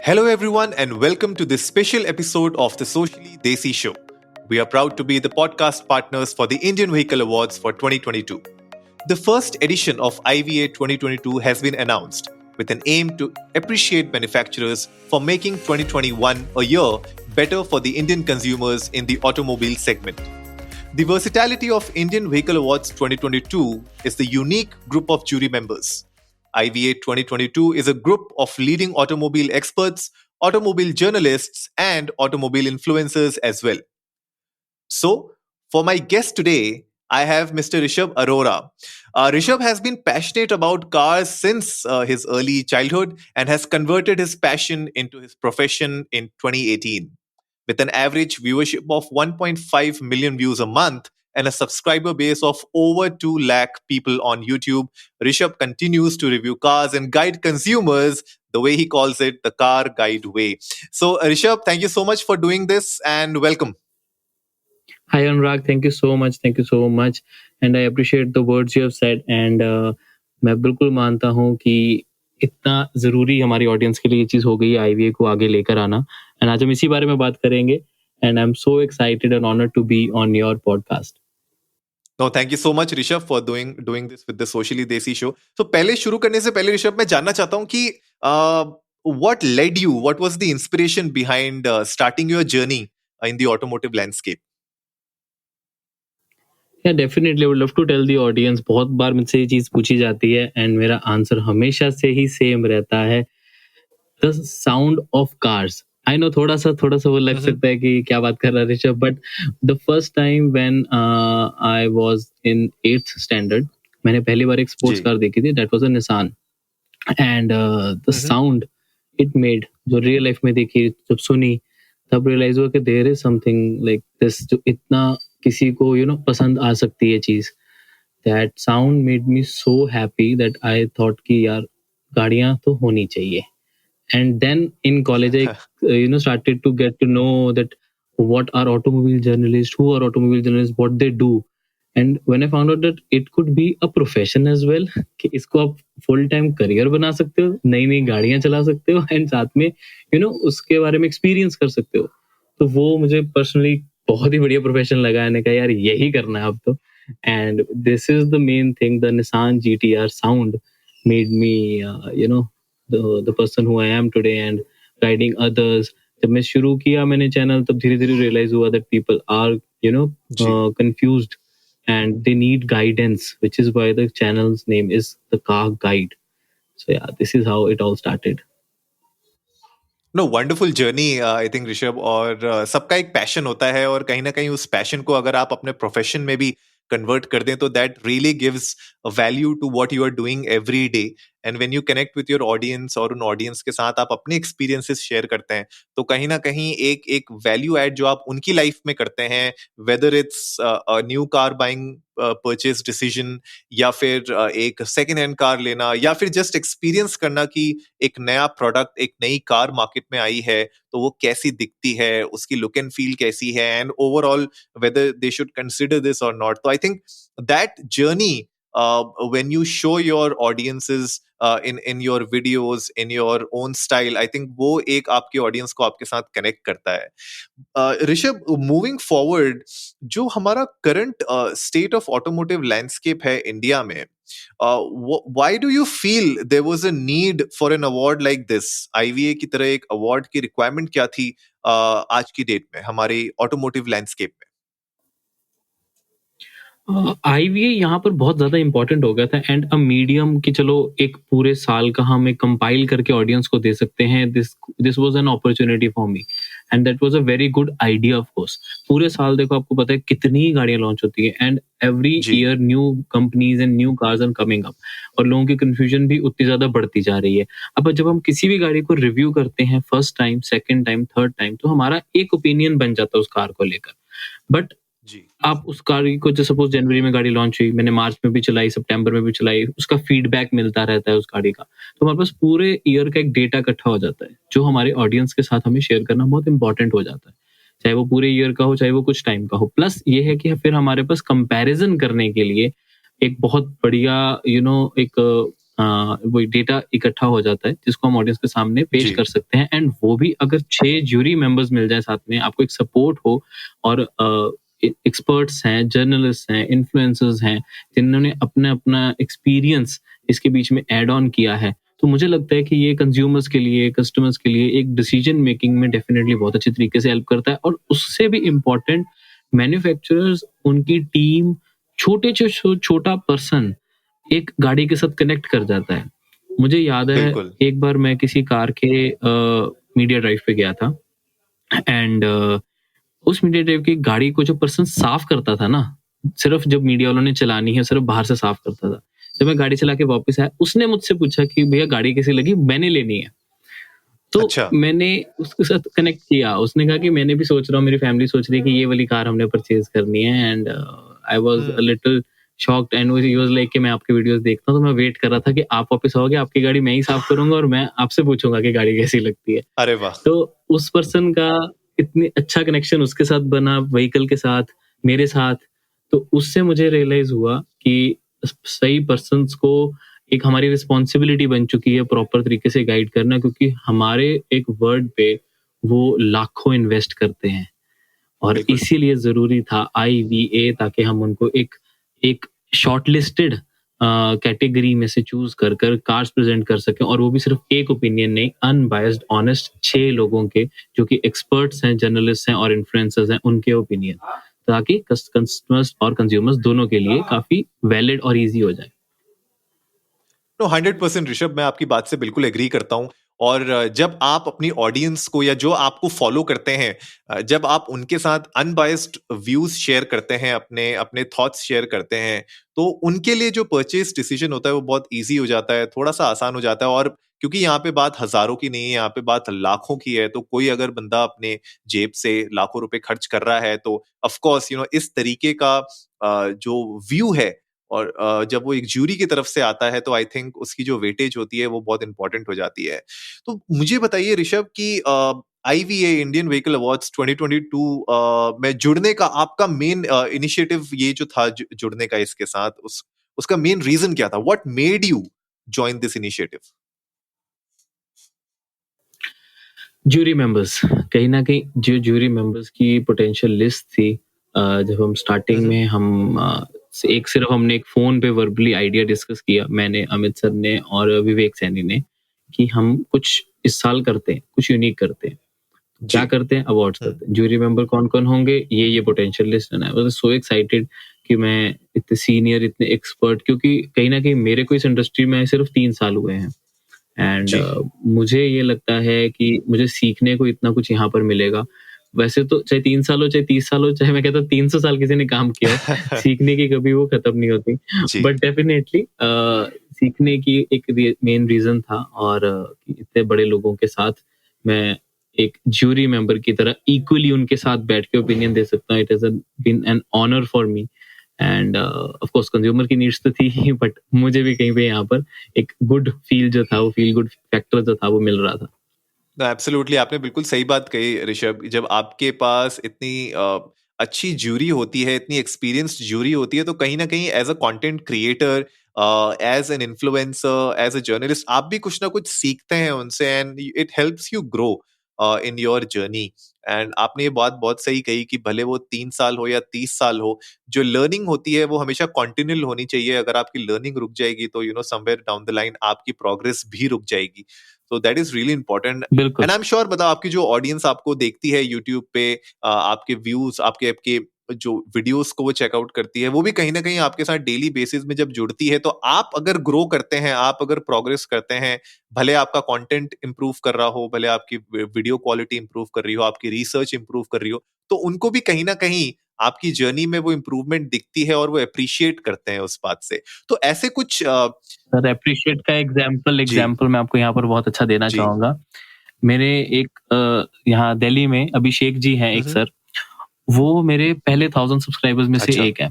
Hello, everyone, and welcome to this special episode of the Socially Desi Show. We are proud to be the podcast partners for the Indian Vehicle Awards for 2022. The first edition of IVA 2022 has been announced with an aim to appreciate manufacturers for making 2021 a year better for the Indian consumers in the automobile segment. The versatility of Indian Vehicle Awards 2022 is the unique group of jury members. IVA 2022 is a group of leading automobile experts, automobile journalists, and automobile influencers as well. So, for my guest today, I have Mr. Rishabh Arora. Rishabh has been passionate about cars since his early childhood and has converted his passion into his profession in 2018. With an average viewership of 1.5 million views a month and a subscriber base of over 2 lakh people on YouTube, Rishabh continues to review cars and guide consumers the way he calls it, the car guide way. So, Rishabh, thank you so much for doing this and welcome. Hi Anurag, thank you so much. Thank you so much. And I appreciate the words you have said. And मैं बिल्कुल मानता हूँ कि इतना ज़रूरी हमारी audience के लिए ये चीज़ हो गई है आईवीए को आगे लेकर आना. एंड आज हम इसी बारे में बात करेंगे. And I'm so excited and honored to be on your podcast. No, thank you so much, Rishabh, for doing this with the Socially Desi show. So, पहले शुरू करने से पहले ऋषभ मैं जानना चाहता हूँ कि what led you? What was the inspiration behind starting your journey in the automotive landscape? Yeah, definitely. I would love to tell the audience. बहुत बार मुझसे ये चीज़ पूछी जाती है and मेरा आंसर हमेशा से ही सेम रहता है. The sound of cars. I know थोड़ा सा वो लग सकता है कि क्या बात कर रहा है Rishabh, but the first time when I was in 8th standard, मैंने पहली बार एक स्पोर्ट्स जी. कार देखी थी. That was a Nissan, and the sound it made जो रियल लाइफ में देखी जब सुनी तब रियलाइज हुआ कि there is something like this जो इतना किसी को पसंद आ सकती है चीज. That sound made me so happy that I thought कि यार गाड़ियां तो होनी चाहिए. And then in college I started to get to know that what are automobile journalists, who are automobile journalists, what they do. And when I found out that it could be a profession as well, कि इसको आप full time career बना सकते हो, नई नई गाड़ियां चला सकते हो and साथ में उसके बारे में experience कर सकते हो, तो वो मुझे personally बहुत ही बढ़िया profession लगा. मैंने कहा यार यही करना है अब तो. And this is the main thing, the Nissan GTR sound made me the person who I am today and guiding others. जब मैं शुरू किया मैंने चैनल तब धीरे धीरे realize हुआ that people are confused and they need guidance, which is why the channel's name is the Car Guide. So yeah, this is how it all started. No wonderful journey I think Rishabh. और सबका एक passion होता है और कहीं ना कहीं उस पैशन को अगर आप अपने प्रोफेशन में भी कन्वर्ट कर दें तो that really gives value to what you are doing every day. And when you connect with your audience और उन ऑडियंस के साथ आप अपने एक्सपीरियंसेस शेयर करते हैं तो कहीं ना कहीं एक वैल्यू ऐड जो आप उनकी लाइफ में करते हैं, whether it's a new car buying purchase decision या फिर एक सेकेंड हैंड कार लेना या फिर जस्ट एक्सपीरियंस करना कि एक नया प्रोडक्ट, एक नई कार मार्केट में आई है तो वो कैसी दिखती है, उसकी लुक एंड फील कैसी है, and overall whether they should consider this और नॉट. तो I think that journey when you show your audiences in your videos in your own style, I think वो एक आपके ऑडियंस को आपके साथ कनेक्ट करता है. ऋषभ, मूविंग फॉरवर्ड, जो हमारा current state of automotive landscape है इंडिया में, why do you feel there was a need for an award like this? IVA की तरह एक अवार्ड की रिक्वायरमेंट क्या थी आज की डेट में हमारे ऑटोमोटिव लैंडस्केप में? आईवीए यहाँ पर बहुत ज्यादा इंपॉर्टेंट हो गया था एंड अ मीडियम कि चलो एक पूरे साल का हम एक कंपाइल करके ऑडियंस को दे सकते हैं. This was an opportunity for me and that was a very good idea. Of course पूरे साल देखो आपको पता है कितनी गाड़ियां लॉन्च होती है and every year new companies and new cars are coming up और लोगों की कंफ्यूजन भी उतनी ज्यादा बढ़ती जा रही है. अब जब हम किसी भी गाड़ी को रिव्यू करते हैं first time, second time, third time, तो हमारा एक ओपिनियन बन जाता है उस कार को लेकर. बट आप उस गाड़ी को जो सपोज जनवरी में गाड़ी लॉन्च हुई, मैंने मार्च में भी चलाई, सितंबर में भी चलाई, उसका फीडबैक मिलता रहता है उस गाड़ी का, तो हमारे पास पूरे ईयर का एक डेटा इकट्ठा हो जाता है जो हमारे ऑडियंस के साथ हमें शेयर करना बहुत इंपॉर्टेंट हो जाता है, चाहे वो पूरे ईयर का हो चाहे वो कुछ टाइम का हो. प्लस ये है कि फिर हमारे पास कंपैरिजन करने के लिए एक बहुत बढ़िया एक वो डेटा इकट्ठा हो जाता है जिसको हम ऑडियंस के सामने पेश जी। कर सकते हैं, एंड वो भी अगर 6 ज्यूरी मेंबर्स मिल जाए साथ में, आपको एक सपोर्ट हो, और एक्सपर्ट्स हैं, जर्नलिस्ट हैं, इन्फ्लुएंसर्स हैं, जिन्होंने अपना एक्सपीरियंस इसके बीच में ऐड ऑन किया है, तो मुझे लगता है कि ये कंज्यूमर्स के लिए, कस्टमर्स के लिए एक डिसीजन मेकिंग में डेफिनेटली बहुत अच्छे तरीके से हेल्प करता है। और उससे भी इम्पोर्टेंट, मैन्युफैक्चरर्स, उनकी टीम, छोटा पर्सन एक गाड़ी के साथ कनेक्ट कर जाता है। मुझे याद है बिल्कुल। एक बार मैं किसी कार के मीडिया ड्राइव पे गया था, एंड उस मीडिया ड्राइव की गाड़ी को जो पर्सन साफ करता था ना, सिर्फ जब मीडिया वालों ने चलानी है, सिर्फ बाहर से साफ करता था। जब मैं गाड़ी चला के वापस आया, उसने मुझसे पूछा कि भैया गाड़ी कैसी लगी, मैंने लेनी है। तो अच्छा। मैंने उसके साथ कनेक्ट किया। उसने कहा कि मैंने भी सोच रहा हूँ, मेरी फैमिली सोच रही है कि ये वाली कार हमने परचेज करनी है, and I was a little shocked, and he was like कि मैं आपके वीडियोस देखता हूँ, तो मैं वेट कर रहा था कि आप वापस आओगे, आपकी गाड़ी मैं ही साफ करूंगा और मैं आपसे पूछूंगा कि गाड़ी कैसी लगती है। अरे वाह! तो उस पर्सन का इतनी अच्छा कनेक्शन उसके साथ बना, व्हीकल के साथ, मेरे साथ। तो उससे मुझे रियलाइज हुआ कि सही पर्सन्स को एक हमारी रिस्पॉन्सिबिलिटी बन चुकी है प्रॉपर तरीके से गाइड करना, क्योंकि हमारे एक वर्ड पे वो लाखों इन्वेस्ट करते हैं, और बिल्कुल। इसीलिए जरूरी था IVA, ताकि हम उनको एक एक शॉर्टलिस्टेड कैटेगरी में से चूज कर कर कार्स प्रेजेंट कर सकें, और वो भी सिर्फ एक ओपिनियन नहीं, अनबायस्ड, ऑनेस्ट 6 लोगों के, जो कि एक्सपर्ट्स हैं, जर्नलिस्ट हैं और इन्फ्लुएंसर्स हैं, उनके ओपिनियन, ताकि कस्टमर्स और कंज्यूमर्स दोनों के लिए काफी वैलिड और इजी हो जाए। नो 100% ऋषभ, मैं आपकी बात से बिल्कुल एग्री करता हूँ। और जब आप अपनी ऑडियंस को या जो आपको फॉलो करते हैं, जब आप उनके साथ अनबायस्ड व्यूज शेयर करते हैं, अपने अपने थॉट्स शेयर करते हैं, तो उनके लिए जो परचेज डिसीजन होता है वो बहुत इजी हो जाता है, थोड़ा सा आसान हो जाता है। और क्योंकि यहाँ पे बात हजारों की नहीं है, यहाँ पे बात लाखों की है, तो कोई अगर बंदा अपने जेब से लाखों रुपए खर्च कर रहा है, तो ऑफ कोर्स इस तरीके का जो व्यू है, और जब वो एक ज्यूरी की तरफ से आता है, तो आई थिंक उसकी जो वेटेज होती है वो बहुत इंपॉर्टेंट हो जाती है। तो मुझे बताइए ऋषभ कि IVA इंडियन व्हीकल अवार्ड्स 2022 में जुड़ने का आपका मेन इनिशिएटिव ये जो था, जुड़ने का इसके साथ, उसका मेन रीजन क्या था? What made you join this initiative? Jury members, कहीं ना कहीं जो ज्यूरी मेंबर्स की पोटेंशियल लिस्ट थी, जब हम स्टार्टिंग में हम सिर्फ हमने एक फोन पे वर्बली आइडिया डिस्कस किया, मैंने, अमित सर ने और विवेक सैनी ने, कि हम कुछ इस साल करते हैं, कुछ यूनिक करते हैं। क्या जी। करते हैं? अवार्ड्स करते हैं। ज्यूरी मेंबर कौन कौन होंगे, ये पोटेंशियल लिस्ट है। आई वाज सो एक्साइटेड कि मैं इतने सीनियर, इतने एक्सपर्ट, क्योंकि कहीं ना कहीं मेरे को इस इंडस्ट्री में सिर्फ 3 साल हुए हैं, एंड जी। मुझे ये लगता है कि मुझे सीखने को इतना कुछ यहाँ पर मिलेगा। वैसे तो चाहे 3 साल हो, चाहे 30 साल हो, चाहे मैं कहता हूँ 300 साल किसी ने काम किया हो, सीखने की कभी वो खत्म नहीं होती। जी। बट डेफिनेटली सीखने की एक मेन रीजन था, और कि इतने बड़े लोगों के साथ मैं एक ज्यूरी मेंबर की तरह इक्वली उनके साथ बैठ के ओपिनियन दे सकता हूँ। It has been an honour for me, and of course consumer की नीड्स तो थी ही, बट मुझे भी कहीं पे यहाँ पर एक गुड फील जो था, वो फील गुड फैक्टर जो था, वो मिल रहा था। एब्सोल्युटली, आपने बिल्कुल सही बात कही ऋषभ। जब आपके पास इतनी अच्छी ज्यूरी होती है, इतनी एक्सपीरियंस्ड ज्यूरी होती है, तो कहीं ना कहीं as a content creator, as an influencer, as a journalist, आप भी कुछ ना कुछ सीखते हैं उनसे, and it helps you grow in your journey. And आपने ये बात बहुत सही कही कि भले वो 3 साल हो या 30 साल हो, जो लर्निंग होती है वो हमेशा कॉन्टिन्यूल होनी चाहिए। अगर आपकी लर्निंग रुक जाएगी, तो समवेयर डाउन द लाइन आपकी प्रोग्रेस भी रुक जाएगी। तो दैट इज रियली इंपॉर्टेंट। बिल्कुल। एंड आई एम श्योर, बताओ, आपकी जो ऑडियंस आपको देखती है यूट्यूब पे, आपके व्यूज, आपके आपके जो वीडियोस को वो चेकआउट करती है, वो भी कहीं ना कहीं आपके साथ डेली बेसिस में जब जुड़ती है, तो आप अगर ग्रो करते हैं, आप अगर प्रोग्रेस करते हैं, भले आपका कंटेंट इंप्रूव कर रहा हो, भले आपकी वीडियो क्वालिटी इंप्रूव कर रही हो, आपकी रिसर्च इंप्रूव कर रही हो, तो उनको भी कहीं ना कहीं आपकी जर्नी में वो इंप्रूवमेंट दिखती है, और वो अप्रिशिएट करते हैं उस बात से। तो ऐसे कुछ सर, एप्रिशिएट का एग्जाम्पल जी। एग्जाम्पल मैं आपको यहाँ पर बहुत अच्छा देना जी। चाहूंगा। मेरे एक यहाँ दिल्ली में अभिषेक जी हैं एक सर, वो मेरे पहले 1000 सब्सक्राइबर्स में से अच्छा। एक है,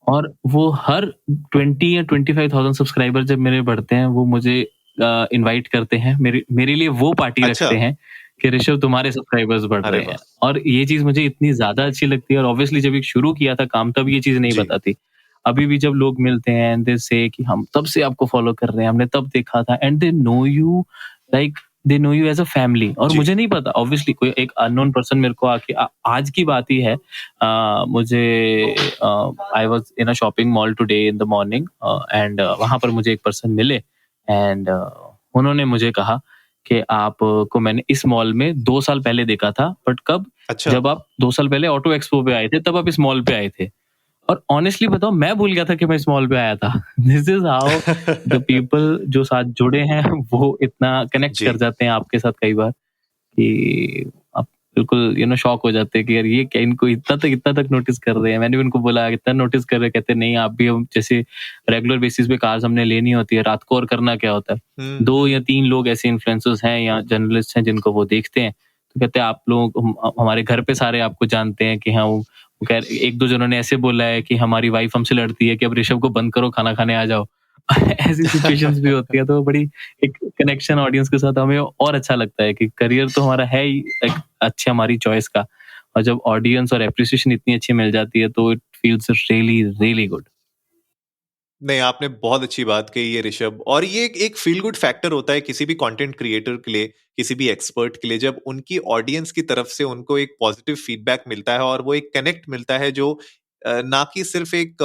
और वो हर 20 या 25,000 सब्सक्राइबर जब मेरे बढ़ते हैं, वो मुझे इनवाइट करते हैं, मेरे लिए वो पार्टी अच्छा। रखते हैं कि ऋषभ तुम्हारे सब्सक्राइबर्स बढ़ अरे रहे हैं। वाह! और ये चीज मुझे इतनी ज्यादा अच्छी लगती है, और ऑब्वियसली जब एक शुरू किया था काम, तब ये चीज नहीं जी। पता थी। अभी भी जब लोग मिलते हैं एंड दे से कि हम तब से आपको फॉलो कर रहे हैं, हमने तब देखा था, and they know you, like they know you as a family. और जी। मुझे नहीं पता, ऑब्वियसली कोई एक अननोन पर्सन मेरे को आके आज की बात ही है, मुझे I was in a shopping mall today in the morning, and वहां पर मुझे एक पर्सन मिले, एंड उन्होंने मुझे कहा कि आपको मैंने इस मॉल में 2 साल पहले देखा था, बट कब? अच्छा। जब आप 2 साल पहले ऑटो एक्सपो पे आए थे, तब आप इस मॉल पे आए थे। और ऑनेस्टली बताओ, मैं भूल गया था कि मैं इस मॉल पे आया था। This is how the people जो साथ जुड़े हैं वो इतना कनेक्ट जी। कर जाते हैं आपके साथ कई बार, कि आप बिल्कुल शॉक हो जाते हैं कि यार ये क्या, इनको इतना तक नोटिस कर रहे हैं। मैंने भी उनको बोला इतना नोटिस कर रहे हैं, कहते नहीं आप भी, हम जैसे रेगुलर बेसिस पे कार्स हमने लेनी होती है रात को, और करना क्या होता है, हुँ, 2 या 3 लोग ऐसे इन्फ्लुएंसर्स हैं या जर्नलिस्ट हैं जिनको वो देखते हैं, तो कहते हैं आप लोग हमारे घर पे सारे आपको जानते हैं कि हाँ वो कह रहे, 1-2 जनों ने ऐसे बोला है कि हमारी वाइफ हमसे लड़ती है कि अब ऋषभ को बंद करो, खाना खाने आ जाओ। ऐसी सिचुएशंस भी होती है, तो बड़ी एक कनेक्शन ऑडियंस के साथ हमें और अच्छा लगता है कि करियर तो हमारा है ही एक अच्छा हमारी चॉइस का, और जब ऑडियंस और एप्रिसिएशन इतनी अच्छी मिल जाती है तो it feels really really good. नहीं, आपने बहुत अच्छी बात कही है ऋषभ, और ये एक फ़ील गुड फैक्टर होता है किसी भी कंटेंट क्रिएटर के लिए, किसी भी एक्सपर्ट के लिए, जब उनकी ऑडियंस की तरफ से उनको एक पॉजिटिव फीडबैक मिलता है और वो एक कनेक्ट मिलता है जो ना कि सिर्फ़ एक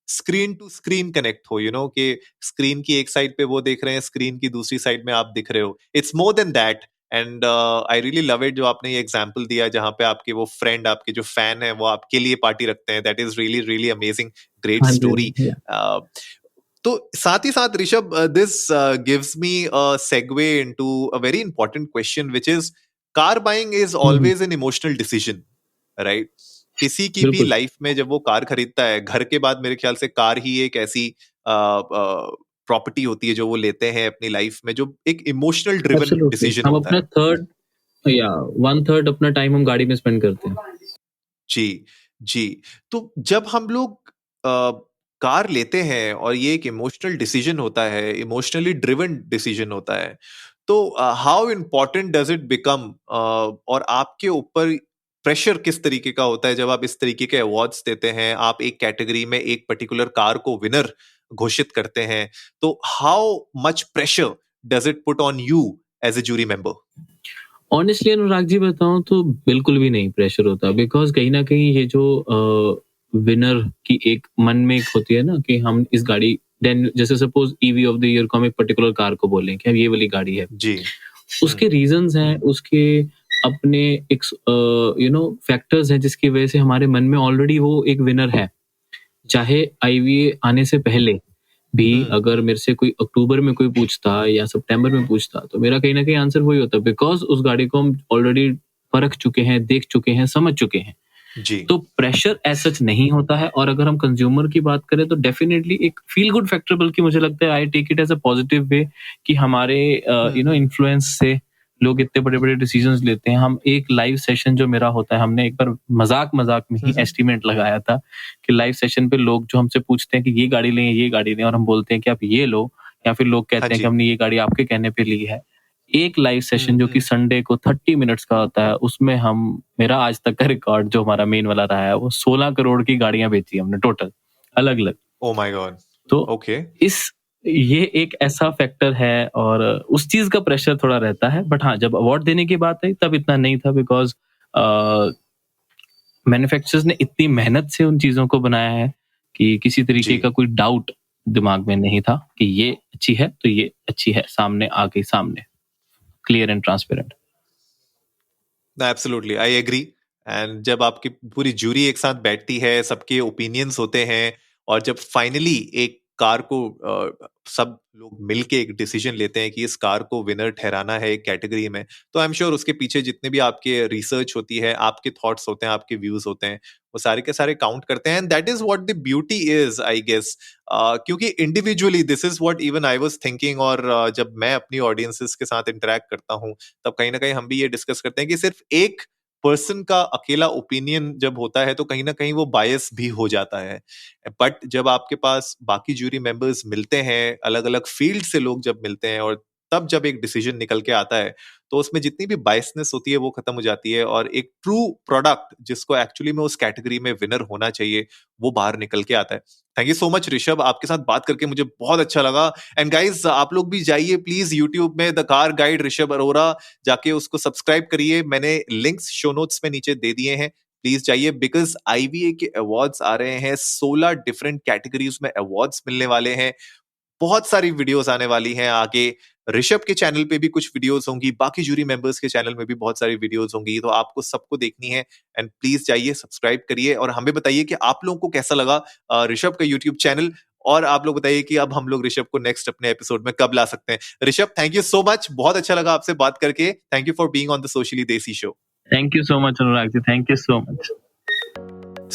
स्क्रीन टू स्क्रीन कनेक्ट हो, कि स्क्रीन की एक साइड पे वो देख रहे हैं, स्क्रीन की दूसरी साइड में आप दिख रहे हो। It's more than that, and I really love it जो आपने ये एग्जांपल दिया जहाँ पे आपके वो फ्रेंड, आपके जो फैन है, वो आपके लिए पार्टी रखते हैं। That is really really amazing, great हाँ जी, स्टोरी। या तो साथ ही साथ Rishabh, this gives me a segue into a very important question which is, car buying is hmm, always an emotional decision, right? किसी की भी बिल्कुल, लाइफ में जब वो कार खरीदता है, घर के बाद मेरे ख्याल से कार ही एक ऐसी प्रॉपर्टी होती है जो वो लेते हैं अपनी लाइफ में, जो एक इमोशनल ड्रिवन एब्सोल्युटली। डिसीजन हम होता अपना है। थर्ड या 1/3 अपना टाइम हम गाड़ी में स्पेंड करते हैं। जी, जी। तो जब हम लोग कार लेते हैं और ये एक इमोशनल डिसीजन होता है, इमोशनली ड्रिवन डिसीजन होता है, तो how important does it become, और आपके ऊपर प्रेशर किस तरीके का होता है जब आप इस तरीके के अवार्ड्स देते हैं, आप एक कैटेगरी में एक पर्टिकुलर कार को विनर घोषित करते हैं, तो how much pressure does it put on you as a jury member? Honestly Anurag ji बताऊँ तो बिल्कुल भी नहीं प्रेशर होता, बिकॉज़ कहीं न कहीं ये जो विनर की एक मन में एक होती है ना कि हम इस गाड़ी, देन जैसे suppose EV of the year को हम एक पर्टिकुलर कार को बोलें कि अब ये वाली गाड़ी है। जी। हुँ, उसके रीज़न्स हैं, उसके अपने एक फैक्टर्स हैं जिसकी वजह से हमारे मन में ऑलरेडी वो एक विनर है। चाहे आईवीए आने से पहले भी हुँ। अगर मेरे से कोई अक्टूबर में कोई पूछता या सितंबर में पूछता, तो मेरा कहीं न कहीं आंसर वही होता, बिकॉज़ उस गाड़ी को हम ऑलरेडी परख चुके हैं, देख चुके हैं, समझ चुके हैं। जी। तो प्रेशर एज़ सच नहीं होता है, और अगर हम कंज्यूमर की बात करें तो डेफिनिटली एक फील गुड फैक्टर, बल्कि मुझे लगता है I take it as a positive way कि हमारे हुँ, हुँ। इन्फ्लुएंस से लोग इतने बड़े-बड़े डिसीजंस लेते हैं। हम एक लाइव सेशन जो मेरा होता है, हमने एक बार मज़ाक-मज़ाक में हुँ, ही हुँ। एस्टीमेट लगाया था कि लाइव सेशन पे लोग जो हमसे पूछते हैं कि ये गाड़ी लें, और हम बोलते हैं कि आप ये लो, या फिर लोग हाँ कहते हैं कि जी। हमने ये गाड़ी आपके कहने पे ली है। एक लाइव हुँ, सेशन जो कि हुँ। संडे को 30 मिनट्स का होता है, उसमें हम, मेरा आज तक का रिकॉर्ड जो हमारा मेन वाला रहा है, वो 16 करोड़ की गाड़ियाँ बेची हमने टोटल, अलग-अलग। Oh my God! तो ओके। इस ये एक ऐसा फैक्टर है, और उस चीज़ का प्रेशर थोड़ा रहता है। बट हाँ, जब अवार्ड देने की बात आई तब इतना नहीं था, बिकॉज़ अ, मैन्युफैक्चरर्स ने इतनी मेहनत से उन चीज़ों को बनाया है कि किसी तरीके जी। का कोई डाउट दिमाग में नहीं था कि ये अच्छी है, तो ये अच्छी है, सामने आ गई सामने, clear and transparent. Absolutely, I agree. And जब आपकी पूरी जूरी एक साथ बैठती है, सबके ओपिनियंस होते हैं, और जब फाइनली एक कार को सब लोग मिलके एक डिसीजन लेते हैं कि इस कार को विनर ठहराना है एक कैटेगरी में, तो आई एम श्योर उसके पीछे जितने भी आपके रिसर्च होती है, आपके थॉट्स होते हैं, आपके व्यूज होते हैं, वो सारे के सारे काउंट करते हैं, and that is what the beauty is, I guess. क्योंकि individually this is what even I was thinking, और जब मैं अपनी ऑडियंसेस के साथ इंटरेक्ट करता हूँ, तब कहीं ना कहीं हम भी ये डिस्कस करते हैं कि सिर्फ एक पर्सन का अकेला ओपिनियन जब होता है तो कहीं ना कहीं वो बायस भी हो जाता है। बट जब आपके पास बाकी जूरी मेंबर्स मिलते हैं, अलग अलग फील्ड से लोग जब मिलते हैं, और तब जब एक डिसीजन निकल के आता है तो उसमें जितनी भी बायसनेस होती है वो खत्म हो जाती है और एक ट्रू प्रोडक्ट जिसको एक्चुअली में उस कैटेगरी में विनर होना चाहिए वो बाहर निकल के आता है। Thank you so much Rishabh, आपके साथ बात करके मुझे बहुत अच्छा लगा। एंड गाइज आप लोग भी जाइए प्लीज यूट्यूब में the car guide Rishabh Arora, जाके उसको सब्सक्राइब करिए। मैंने लिंक्स शो नोट्स में नीचे दे दिए हैं, प्लीज जाइए बिकॉज आईवीए के अवार्ड्स आ रहे हैं, 16 डिफरेंट कैटेगरीज में अवार्ड्स मिलने वाले हैं, बहुत सारी वीडियोस आने वाली हैं आगे। ऋषभ के चैनल पे भी कुछ वीडियोस होंगी, बाकी जूरी मेंबर्स के चैनल में भी बहुत सारी वीडियोस होंगी, तो आपको सबको देखनी है। एंड प्लीज जाइए सब्सक्राइब करिए और हमें बताइए कि आप लोगों को कैसा लगा ऋषभ का यूट्यूब चैनल, और आप लोग बताइए कि अब हम लोग ऋषभ को नेक्स्ट अपने एपिसोड में कब ला सकते हैं। Rishabh thank you so much, बहुत अच्छा लगा आपसे बात करके। Thank you for being on the socially देसी show. Thank you so much, Anurag ji. Thank you so much.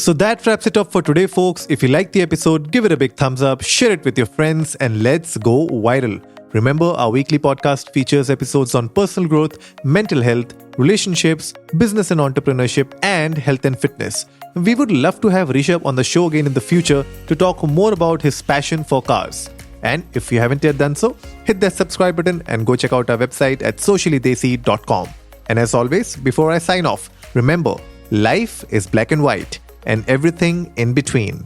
So that wraps it up for today, folks. If you liked the episode, give it a big thumbs up, share it with your friends, and let's go viral. Remember, our weekly podcast features episodes on personal growth, mental health, relationships, business and entrepreneurship, and health and fitness. We would love to have Rishabh on the show again in the future to talk more about his passion for cars. And if you haven't yet done so, hit that subscribe button and go check out our website at sociallydesi.com. And as always, before I sign off, remember, life is black and white and everything in between.